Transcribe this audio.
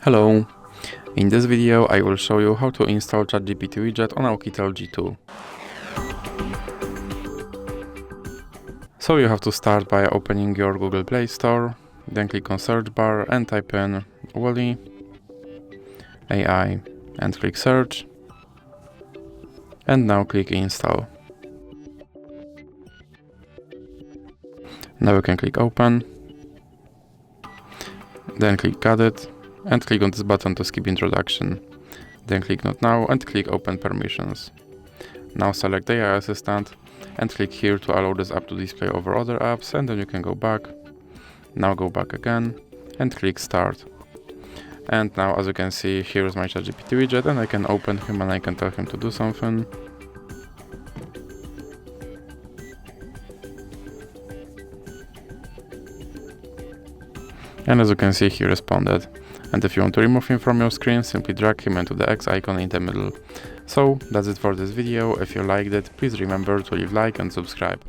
Hello! In this video I will show you how to install Chat GPT Widget on OUKITEL G2. So you have to start by opening your Google Play Store, then click on search bar and type in Wally AI and click search, and now click install. Now you can click open, then click got it, and click on this button to skip introduction. Then click not now and click open permissions. Now select AI assistant and click here to allow this app to display over other apps, and then you can go back. Now go back again and click start. And now, as you can see, here is my Chat GPT widget, and I can open him and I can tell him to do something. And as you can see, he responded. And if you want to remove him from your screen, simply drag him into the X icon in the middle. So that's it for this video. If you liked it, please remember to leave a like and subscribe.